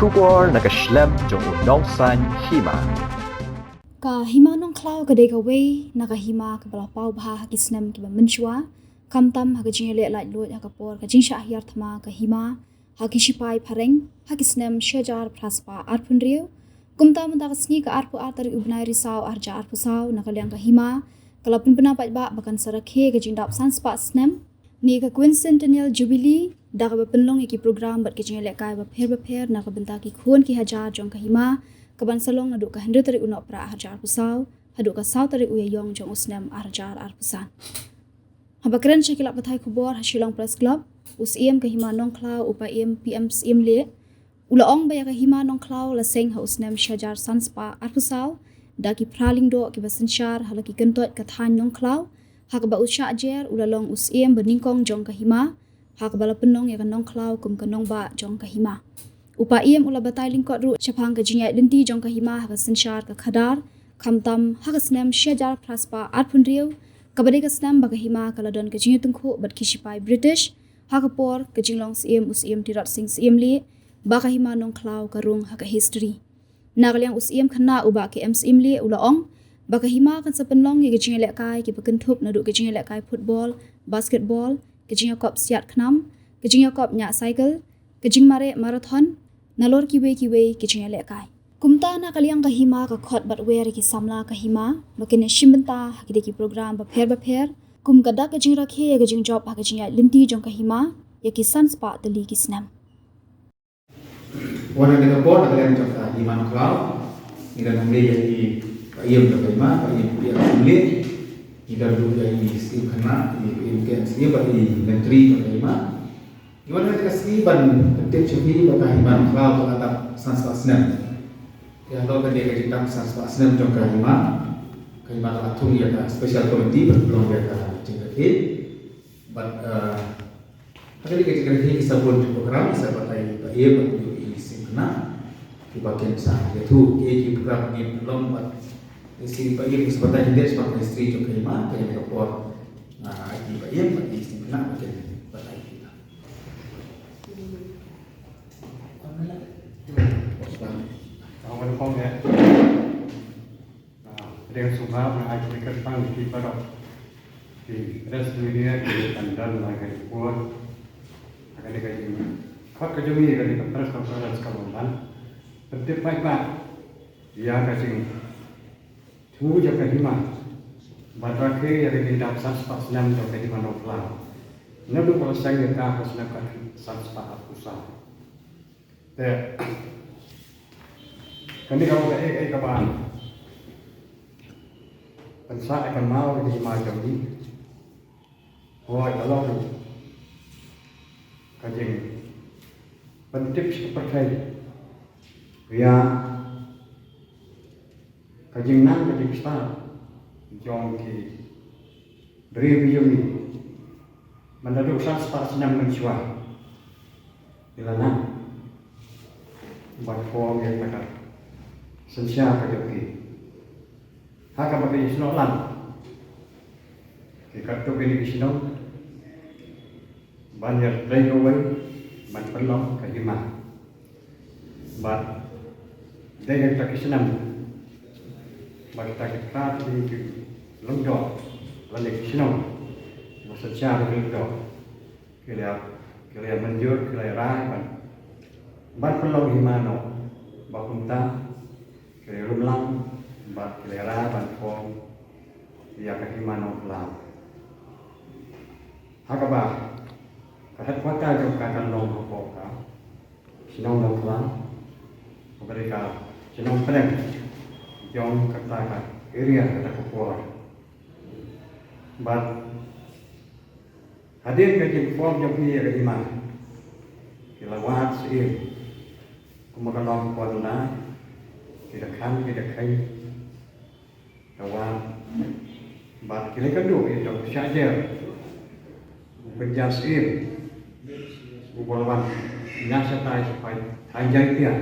Shubor nakaslem jong unongsan hima. Ka hima nong klau ka deka wei naka hima ka bala pau bha ki snam ki menchua kam tam ha ka jing le lai lot ha ka por ka jing sha hiar thama ka hima ha ki shipai phareng ha ki snam shajar praspa arpun riu kum tam da ka sni ka arpu atar ubnai risau arja arpu sau naka liang ka hima kala pun pena pat ba bakan sarakhe ka jing dap sans pa snam ni ka quincentennial jubilee da ka penlong ki program bat ki jing le kai ba pher na ka benta ki khon ki hajar jong ka hima kaban salong aduk ka hendra tari unok pra hajar pusau aduk ka sau tari uya yong jong usnam arjar arpusan habakran shakila pathai khubor hashilong press club us em ka hima nong klau upa em pm sim le ula ong ba ka hima nong klau la seng ha usnam shajar sanspa arpusau daki praling do ki basenshar halaki kentot ka than nong klau hak ba usha ajer ula long us em beningkong jong ka hima hak bala penong ya ka nong klau kum ka nong ba jong ka hima upa iem ula batai lingkot ru chapang ka jinyai linti jong ka hima ha senshar ka khadar khamtam ha snam shajar praspa arpun riu kabade ka snam ba ka hima kala don ka jinya tungkhu bat kishipai british ha ka por ka jinglong sim us iem tirat sing sim li ba ka hima nong klau ka rung ha ka history nagaliang us iem khana uba ke em sim li ula ong ba ka hima kan sa penlong ye ka jinya le kai ki bakan thup na du ka jinya le kai football basketball ka jinya kop siat khnam ka jinya kop nya cycle ka jing mare marathon nalor ki we ki jinya le kai kumta na kaliang ka hima ka khot bat wer ki samla ka hima bakene shimbenta hakide ki program ba pher kum kada ka jing rakhe ka jing job ha ka jinya linti jong ka hima ya ki sans pa tali ki snam wana ka por na kaliang jong ka hima no klau ni da ngle ya ki ka yem ka hima ka yem ya ngle ni da du ya ni sim khana ni ke sim ba ni mentri ka hima Iwan ka kasi ban tip chupi ba ka hima no klau ka ta sans pa snam ya lo ka de ka jitam sans pa snam jong ka hima ka thung ya ka special committee ba belum ya ka jingke but Hari kita kerja sabun program saya pakai ia batu ini simna di bagian sana yaitu ia program ini belum isi bagian sebagai jenis pakai istri juga lima yang ekspor di bagian bagi simna bagian batai kita. Awal kong ya, dengan suka mengajarkan tentang di pada di restoran di andal lagi buat akan dikaji kau kejumi akan dikatakan sekarang sekarang setiap baik dia kasih tunggu jaga hima baterai yang dikinap saspa senam jaga hima nopla nabi kalau saya kita harus nak saspa usah teh kini kalau kapan pensa akan mau di hima jami kalau kajing pentip seperti ya kajing nang kajing star jong ki review ni menaduk sas par senam mencuah ilana buat form yang dekat sensia kajoki haka pakai sinolan kita tu ini sino banyak breakaway ban pelong ka hima but dengan tak senam but tak kat di longdo lalu senam masa cara longdo kira menjur kira rai ban pelong hima no bakunta kira rumlang bat kira rai ban form dia ka hima no pelang hakaba Kat kuata jom kakan long koka, sinong long kelang, mereka sinong peleng, jom kata area kata kuat. But hadir kaji form jom dia kaji mana, kilawat sih, kumakan long kuat na, kita kai, kawan, but kita kedua itu saja, penjas sih. Ubalawan nyasa tai supaya tanjai dia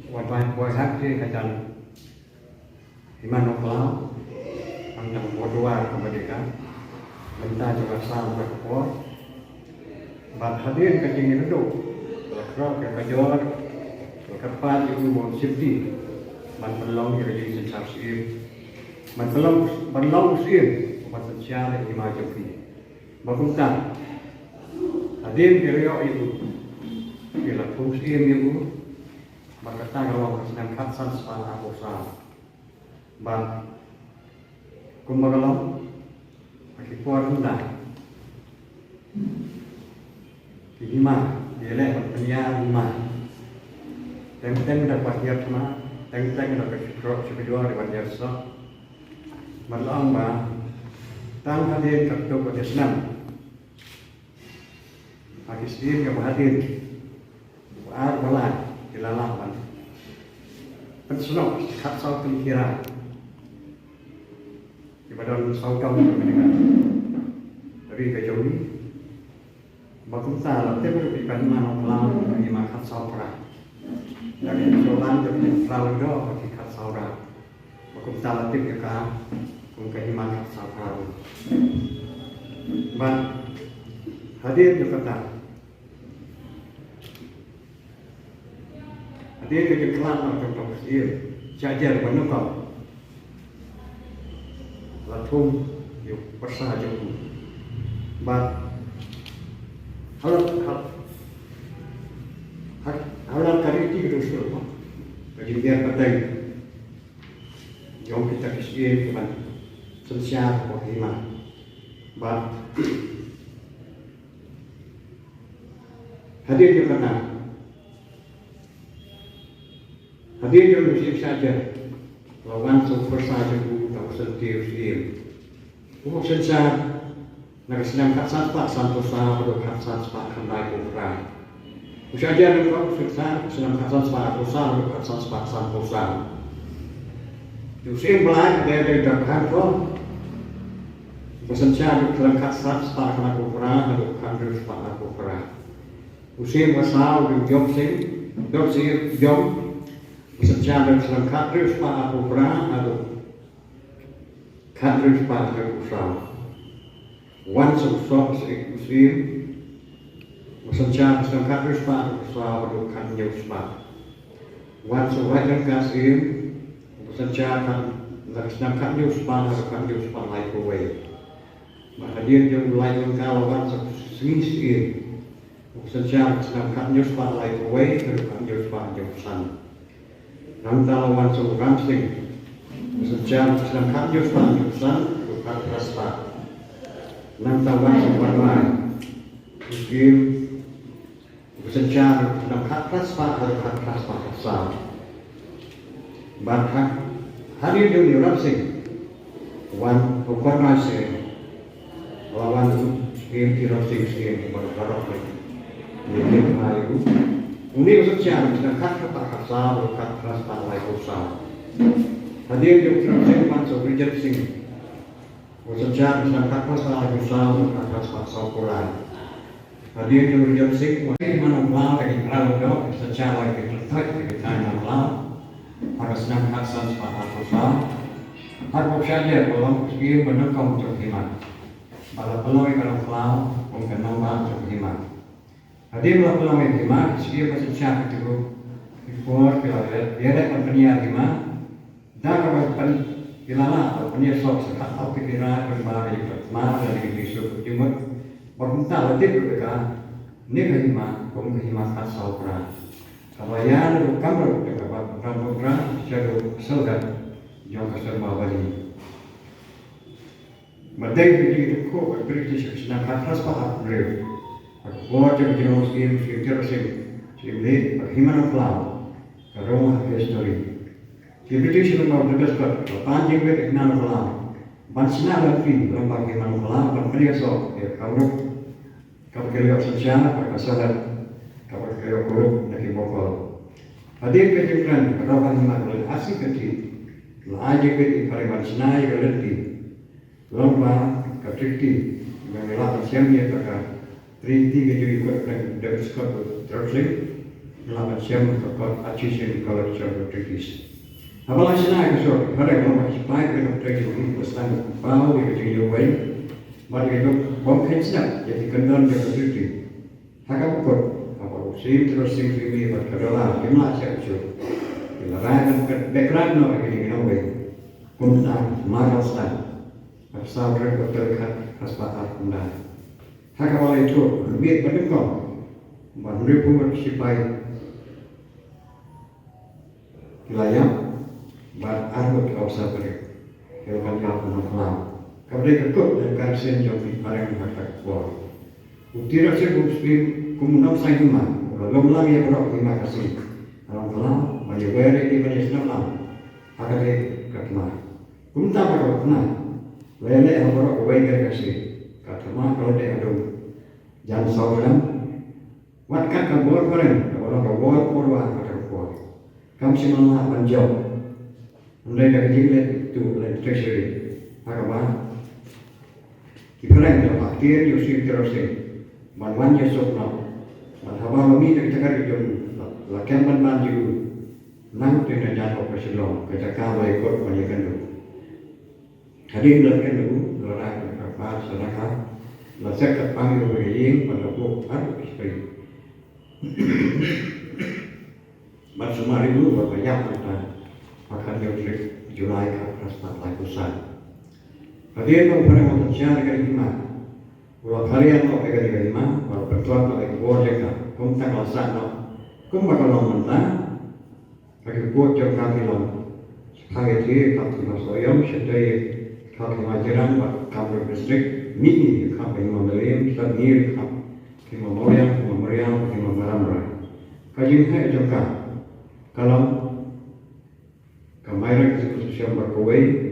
wadai buat hati kajan iman oklau angkang bodua kemerdekaan minta juga sama berkuat bat hadir ke sini duduk kalau ke kajor kepat itu mau safety man belong yang jadi secara sih man belong sih man secara lima jadi bagusan hadir kerja itu bila fungsi itu maka kalau sedang katsan sepanjang usaha bang kumbagalong akipuan rendah lima dia leh penyiar lima teng dapat dia cuma teng dapat kedua di banjar so malang ba tang hadir kerja pada senam habis dia hadir ar malah dilalapan pensunok kat sau pikiran ibadah sau kau mendengar dari kejauhan bagus salah tapi bukan mana pelan yang makan sau perah dari jalan dari pelan do bagi kat sau dah bagus salah tapi juga mungkin makan sau perah ban hadir juga tak hadir ke kelas atau kelas ini cajar banyak kau latung yuk persahaja ban Halat kari itu terus terus. Jadi biar penting. Jom kita kisih teman sensiar kohima. Bah hadir juga nak. Hadir juga mesti saja. Lawan super saja bu tak sentir sih. Sensiar. Sedang katsan pak santosa pada katsan pak kandai kumpulan. Usahaja dengan sedang katsan pak kosa pada katsan pak santosa. Usia belai dari dapat kau. Usahaja dengan katsan pak kandai kumpulan pada kandai pak kumpulan. Usia masal dengan job sih job. Usahaja dengan kandai pak kumpulan pada kandai pak kumpulan. Wan sosok muslim mesencar sedangkan rispa usaha berdukan nyuspa wan sosok dan kasim mesencar sedangkan nyuspa berdukan nyuspa lain kowe maka dia yang lain kalau wan sengisi mesencar sedangkan nyuspa lain kowe berdukan nyuspa nyusan dan kalau wan sosok ramsing mesencar sedangkan nyuspa nyusan berdukan raspa Nang tawan sebuah lain, mungkin secara dalam kelas pak atau kelas pak asal, bahkan hari ini orang sing, wan bukan nasi, lawan skim kira skim berkorok ini hari ini secara dalam kelas pak asal atau kelas pak lain asal, hari ini orang sing masuk rijet sing. Secara dalam kakak usaha kakak pasal Quran. Hadir yang berjumpa mungkin mana dari kalau dok secara kita tanya malam pada senang kakak pasal usaha. Harus saja belum segi menekam terhimat. Pada peluang kalau kelau mungkin nama terhimat. Hadir peluang terhimat segi bersecara itu dibuat bila dia ada penyiar terhimat dan kalau Kilala atau penyesok sekat atau pikiran berbahaya pertama dari besok timur berminta lebih berbeda ini kehima kehima kasau perang kawayan lalu kamar dekat rambut perang secara selgat jauh keserba bali merdek begitu kok British sedang atas pahak beliau buat jenis skim terusing skim perhiman pelau ke rumah history Di British rumah berdasar panjang berik nama kelam, bansina lagi lembang iman kelam, berpria so, kau kerja sosial, perkasaran, kau kerja korup, lagi bokol. Hadir kejutan, kerabat iman kelam asing kecil, lagi berik pada bansina yang lelaki, lembang, ketriki, mengelak siamnya terkait, triti kejutan dari skop terusing, melawan siam terkait achievement kalau cara ketrikis. Apalagi saya kesor, pada kalau masih baik dengan terjadi pesan bau di kecil jauh, pada itu bom kecil jadi kendor dia terjadi. Hakap ukur, apa sim terus sing krimi berkerola kimla cekcu ilaran background no ini ngawai kumta marastan asal berkat aspatat kumda hakawal itu lebih berdengkong menribu sipai wilayah bar arut kausa beri hewan yang penuh kabeh kekut dan karsen jogi parang hakak kuat utira se muslim kumunam saingma lom lang ya bro terima kasih alam mayawere di manisna lam akade katma kumta bro kena lele bro kawai kasih katma kalau de adu jan saulam wat kat kabor paren orang kabor porwa kata kuat kam simala panjau ndai dak jingle tu le treasury akaba kiprang ya paktir yusif terose man yesok na man haba mami tak cakar jom lakian man ju nang tu na jatuh ke silong ke cakar wa ikut panjakan tu hadir lakian tu lorang apa sedekah lasak kat panggil berjing pada pok ar istri man semari tu berbanyak kita akan diulik Julai ke Prastat Lakusan hadir tu pada waktu siang dekat iman Walau kalian mau pegang di lima, walau bertuan mau ikut boleh kan? Kamu tak lasak no, kamu bakal mentah, bagi buat jauh kaki long, sekarang itu kaki masoyom, sedai kaki majiran, kaki distrik, mini kaki membeli, sedih kaki memorial, kaki memeramrai. Kajian saya jauh kalau kemarin eksekusi yang berkuai,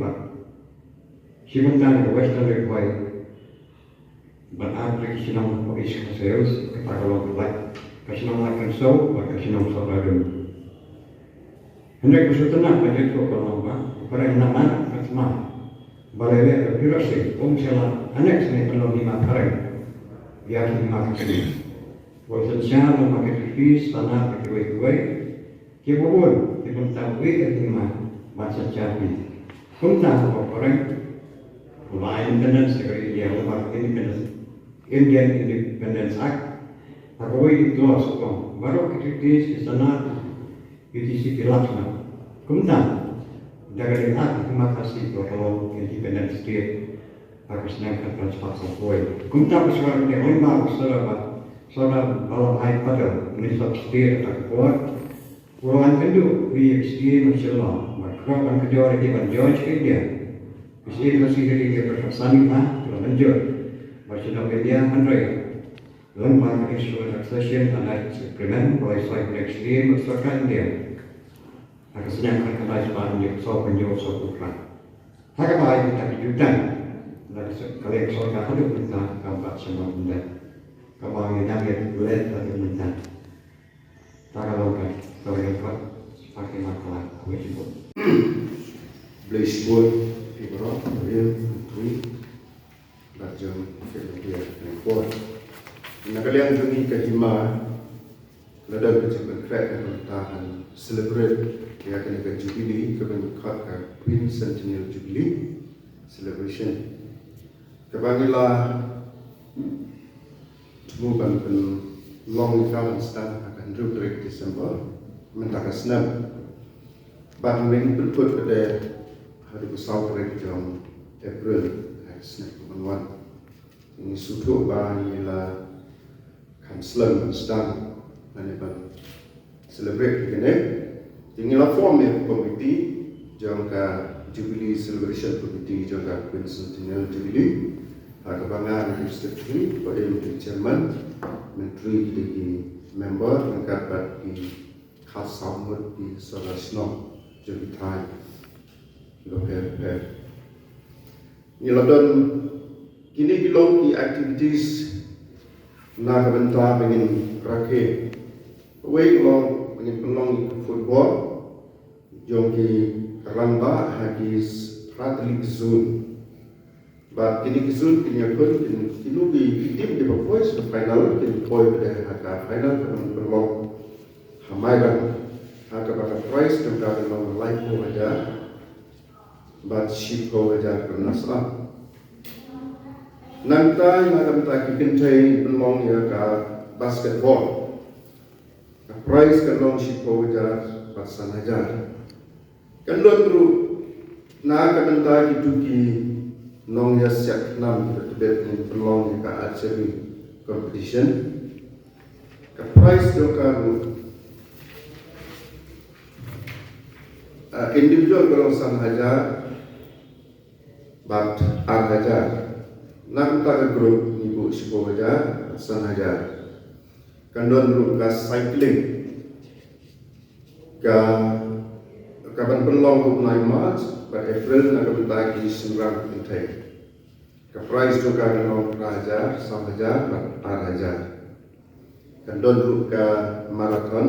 siapa Western Require berarti sinam polis sales kepada orang lain kesinam lakukan show atau kesinam saudara hendak kesulitan macam itu kalau pada nama kasma balai birasi sela anak sini kalau lima kareng biar lima kesini potensial memakai fees tanah kue kebun dibentuk lima masa capi kunta orang lain independence negeri dia lepas independence Indian Independence Act Agawai Clause kong baru kritis istana UTC Pilaksana kemudian dari hati terima kasih kalau Independence State aku senangkan transpasi koi kemudian persoalan yang lima saudara balam hai pada Minister State atau kuat Puluhan kedua BXD Masyaallah Makrokan kedua di George India Isi masih dari kepercayaan telah lanjut Masyarakat media Android lembaga instrument accession and agreement mulai slide next year masyarakat India akan senyapkan kembali sebarang yang penjual sokupran hak baik kita kejutan dari kalian soalnya hidup kita keempat semua benda kembali yang boleh dari benda tak lakukan kalau yang kuat pakai makalah kue jemput beli sebut Ibrahim, William, Tui, Bajang, Filipia, dan Kuat. Nakalian duni kahima, ladang kecil krek dan bertahan, celebrate yang akan ke Jubilee, kebentuk ke Queen Centennial Jubilee celebration. Kebangilah Muban pen long travel stand akan 2 Desember, mentakas 6. Bahan ini berikut pada hari besar jam April hari kemenuan ini suatu bahan ialah kansler sedang menyebut celebrate begini inilah form yang komiti jangka Jubilee Celebration Committee jangka Queen Centennial Jubilee kebanggaan Secretary pada Menteri Chairman Menteri di member mengkapat di khas samud di Sarasno Jubitai Niladon kini bilong ki activities na kabenta bengin raket away long bengin pelong football jong ki ramba hadis pratlik zone but kini zone kini akun kini bi tim di bawah se final kini boy pada haka final pelong hamairan haka baka prize tentang long life ko aja but ship ko aja pernasla nanti nak kita kikintai pelong ya ka basketball price kan long si po jar pasan hajar kan don tru na ka benta gitu ki nong ya siak nam bet ni pelong ka archery competition ka price do ka individual kalau san hajar bat ar hajar nak ta group ni bu si po hajar san hajar kandon ru ka cycling ka kaban pelong bu 9 March pada April nak benta ki semrang intai ka price do ka no raja san hajar bat ar hajar kandon ru ka marathon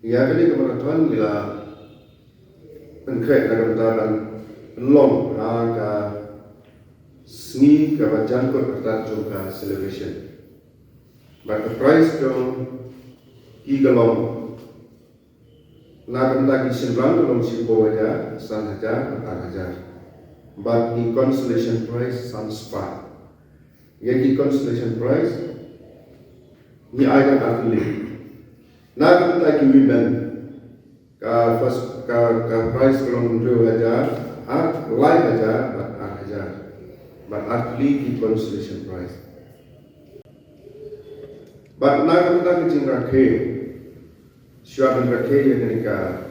ya kali ke marathon bila pengkret nak benta dan pelong ka seni ka bajan ko kata juga celebration. But the price dong igalong nak benda kisah dong si bawa san hajar atau hajar. But the consolation prize san spa. Yang consolation prize ni ayam atlet. Nak benda ki women ka first ka prize dong 2 hajar, live hajar atau hajar. But atlet ki consolation prize. But nak benda kecing rakhe, siapa rakhe yang mereka,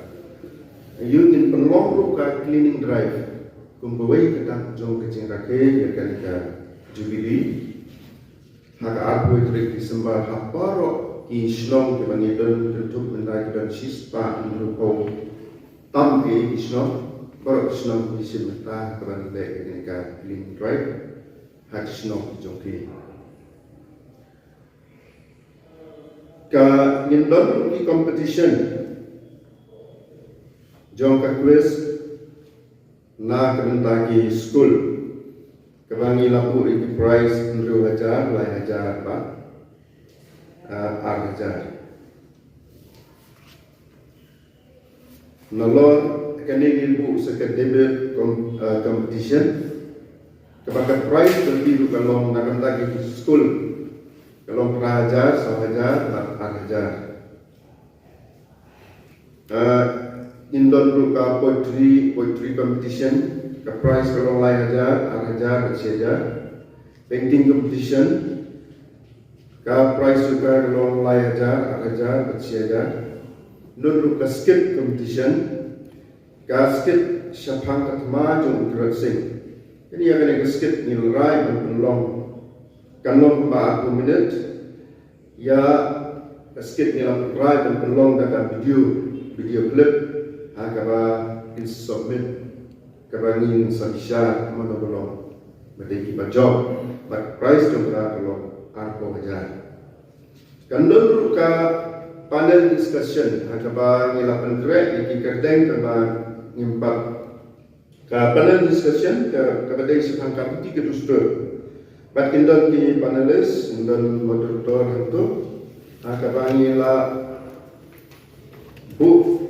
ingin pengelong ka cleaning drive, kumpulai kita jom kecing rakhe yang mereka jubilee, hak arbo itu Desember haparo ki Islam ke bani don tutup benda kita sispa merupakan tampi Islam, baru Islam di sini mata ke bani mereka cleaning drive, hak Islam jom ki. Ka ngindon ki competition jong ka quiz na kebenta ki school kebangi lapu iki prize 2 hajar lai hajar ba ar hajar nolon kani ilmu sekat debut competition kebaga prize terbiru kalong na kebenta ki school kalau perajar, sahajar, hajar. Indon ruka poetry competition, ke prize kalau lai hajar, hajar. Painting competition, ke prize juga kalau lai hajar, hajar. Indon ruka skit competition, ke skit syapang katma jom gerak sing. Jadi yang kena skit nilai menlong. Kanong ba 2 minit ya skit ni lah drive dan pelong dalam video clip agaba in submit kabangin sadisha mana belum berdeki bajok but price tu berapa belum arko hajar kandon ka panel discussion agaba ngilapan grade iki kerdeng kaba ngimpak ka panel discussion ka kabadai sepangkap 3 dustur. But indon ki panelis, indon moderator itu, akabangi la bu,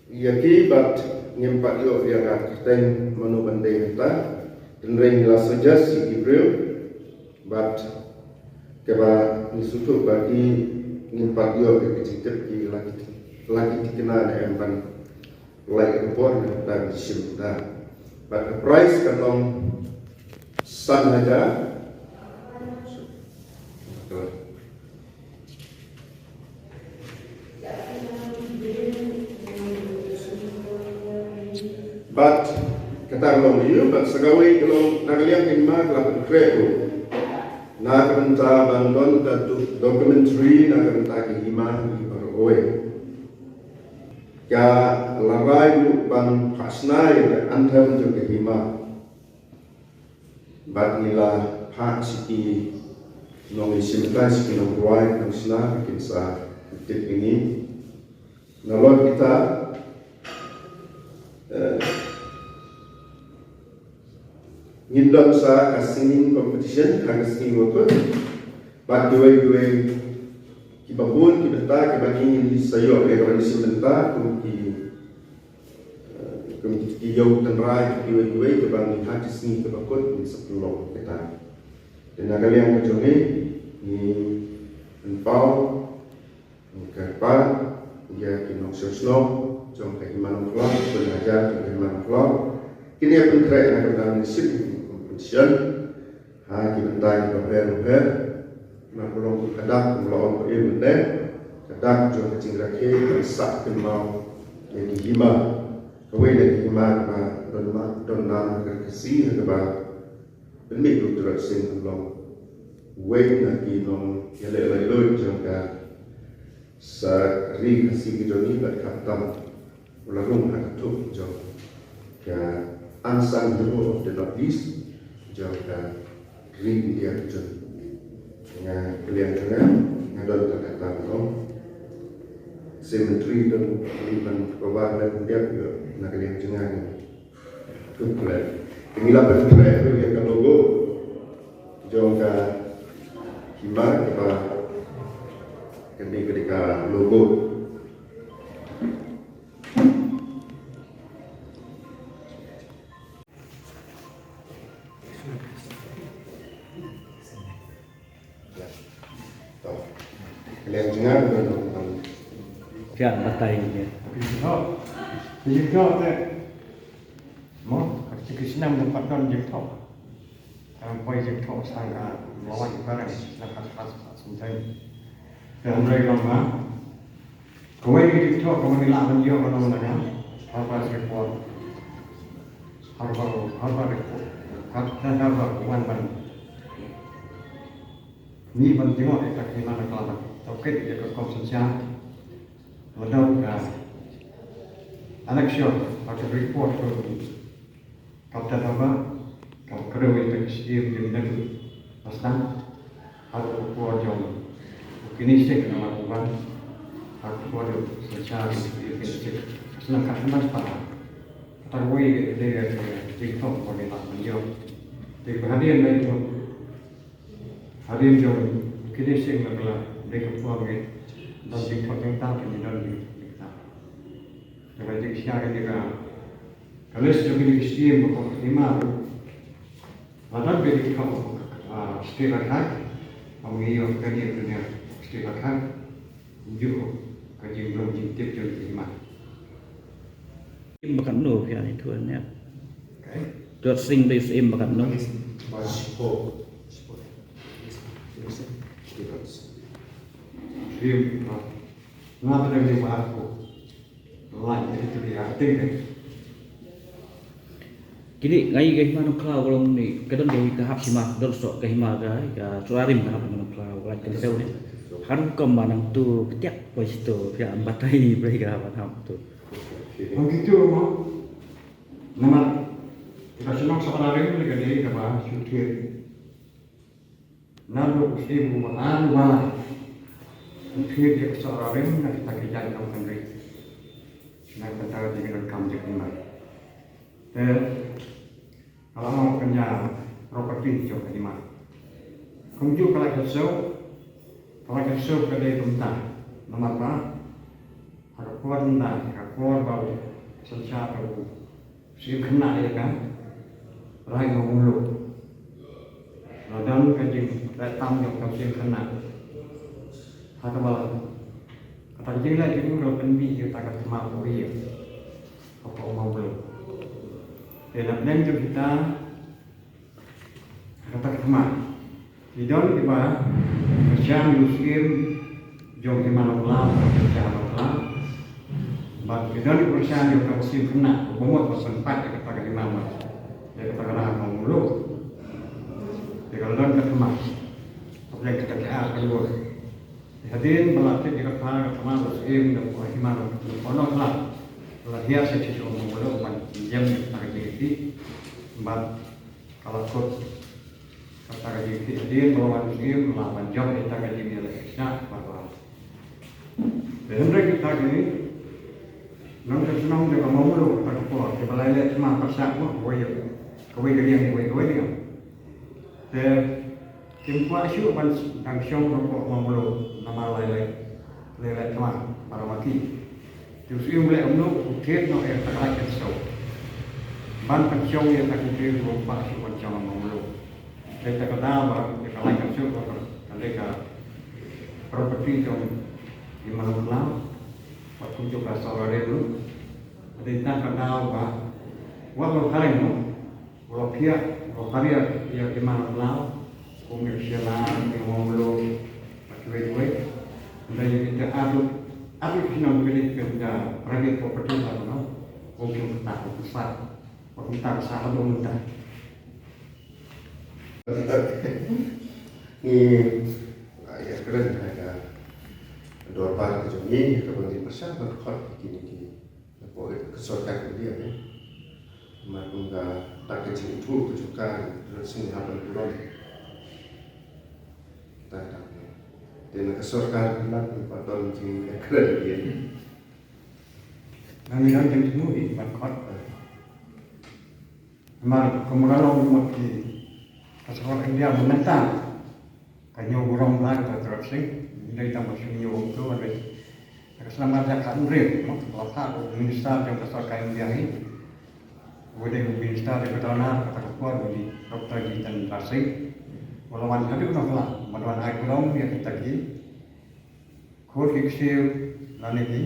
yaki bat ngimpak yo yang akan menu bandai kita, dan ring la suggest si Gabriel, but keba nisutu bagi ngimpak yo yang kecil ki lagi dikenal yang ban like report dan simda, but the price kalong san hajar. But kata long you, but segawai kalau nagliang hikmah kelak kredo, nak benta bandon katu documentary nak benta hikmah beroi. Ya larai lu bang pasnai antar untuk hikmah. But nila pak siki nong isimta siki nong ruai nong sna kinsa tip ini. Nalor kita ngindon sa singing competition hang singing work but dua kibabun kibenta kibani sayo ke kibani simenta ki yau tenrai dua kibani hati singing kibakut ni sepuluh kita dan kali yang kejone ni empau Karpa ya kinong sosno jong kehiman vlog belajar kehiman vlog kini pun keren akan dalam nisip competition ha kibentai berber na belum kadak melong ko ilmu kadak jong kecing rakhe sak kemau jadi hima kawai dari hima ba don nam kerkesi ba benmi dokter sing belum wei na kinong yale lai jong ka sa ri kasi gidoni bat kaptam ularung hatu jong ka unsung hero of the Northeast jong ka ri dia jong nga kalian tengah ngadon kata ko cemetery dan liban kawar dan dia na kalian tengah tu kalian inilah berkata yang kan logo jong ka hima ka ketika logo kalian dengar teman-teman Pian batai ni. Jengkau tu, mau kerja senam dapat don jengkau. Poi jengkau sangat lawan barang dapat pas suntai. Dan mereka lama, kau ini jengkau kau ni lawan dia orang mana? Apa report? Harba report. Harba wan ban. Ni ban tengok dekat mana kelabat. Okey dia ke konsentrasi. Modal election atau report kapten apa kalau kerja itu sih dia nak pasang atau buat jom kini sih nama bukan aku buat secara dia sih senang kan mas pada terwei dia TikTok bagi nak menjawab di hadian itu hadian jom kini sih nak dia kepuang dan TikTok yang tahu ini dan kita. Jadi siapa juga kalau sudah diistimewa bukan lima, mana beri kau setiap hari, mengiyo kerja dunia setiap hari, juga kerja belum jintip jadi lima. Im bakat no pian itu ni. Dot sing des im bakat no. Film, ngapa dia buat aku? Lain itu dia tinggal. Kini ngai ke hima no klau kolong ni kadang dewi tahap hima dol sok ke hima ka surarim tahap hima no klau lat kan seu ni. Han kom manang tu ketiak poi situ pian batai mereka tahap tu. Begitu mau. Nama kita senang surarim ni kan dia apa syukur. Nalu ibu maan wala. Mungkin dia surarim nak kita kerja dalam negeri. Nak kita dengan kamu jadi kalau mau kerja properti jauh dari mana? Kemudian kalau kerja kedai tempat, nama apa? Harus kuat tentang, kuat bau, secara bau, sih kena ya kan? Rai ngomulu, ladan kerja datang yang kau sih kena, harus malah. Kata jelas itu kalau pendi kita akan mampu dia, apa mau belum? Dalam lanjut kita kata kemana? Di dalam kita kerja muslim jauh di mana pula kerja pula. Bagi dalam kerja yang kita muslim kena, membuat bersempat kita di mana? Dia kata kena mau mulu. Dia kalau dalam kemana? Apa yang kita kerja kedua? Hadirin melatih kita para kemana muslim dan bagaimana untuk lah. Lahir sesuatu mulu jam kita jadi mbak kalau kod kata jadi dia bawa muslim melawan jam kita jadi milik syak bahwa dan mereka kita ini nanti senang juga mau mulu kita keluar kita lelak cuma persak mah kau yang dia dan kimpuan syu ban dang syong rokok mau mulu nama lelak cuma para wakil. Terus ia mulai ukir no yang terkait kesau. Ban pencong yang tak ukir rumah si pencong mulu. Kita kata apa? Kita lain kesau kalau mereka properti jom gimana belau waktu juga soal dulu ada tangkap dau pak walau hari no walau hari ya gimana belau kumir sialan yang mau belum pakai dan kita adu kita memilih kerja private property atau no mungkin tak besar mungkin tak besar atau mudah ni ya keren ada dua part ke sini ke bagi pasal berkhot kini boleh kesorkan dia ni macam tak kecil itu kecuali terus sini apa turun tak dan kesorkan nak patron sini keren dia nanti yang semua ini berkhot Mar kemudian orang mati asal India menentang kanyo orang lain terus sing dari tambah sinyo itu ada keselamatan kan real maka minister yang kesorkan India ini boleh minister di kota kata kuat di dokter di dan rasing walaupun tapi orang lah melawan air kurang dia kita lagi kod kecil lain ini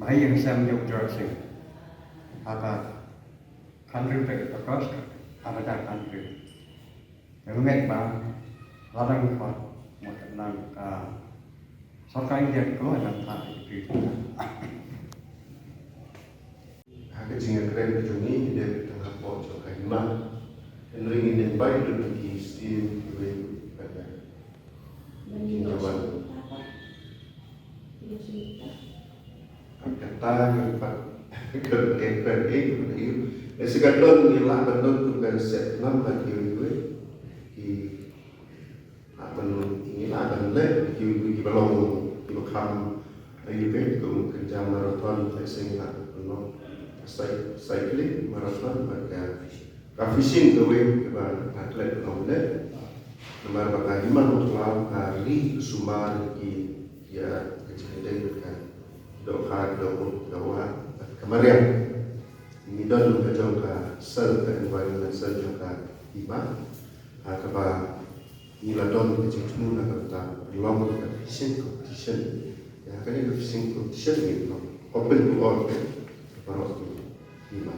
bahaya yang saya menjawab sing apa country dari across ada country. Memang bang, ladang kuat, macam sarkai India keluar dan tak itu. Hak jinga keren ke sini dia tengah pojok kaimah dan ringin yang baik dan di steam di pada jingawan. Kata yang pak kerja itu sekadar ni lah benar tu kan set enam lagi gue di apa ini lah dan le di belong di bekam ayu ke kerja marathon racing lah penuh cycling marathon mereka fishing ke ban atlet belong le nomor bagai lima untuk hari sumar di ya kecil kan doa kemarin ini dan juga ke sel ke environment sel juga iba akaba nila don ke cuma nak kata long fishing competition ya kan ini fishing competition ni open to all kan para iba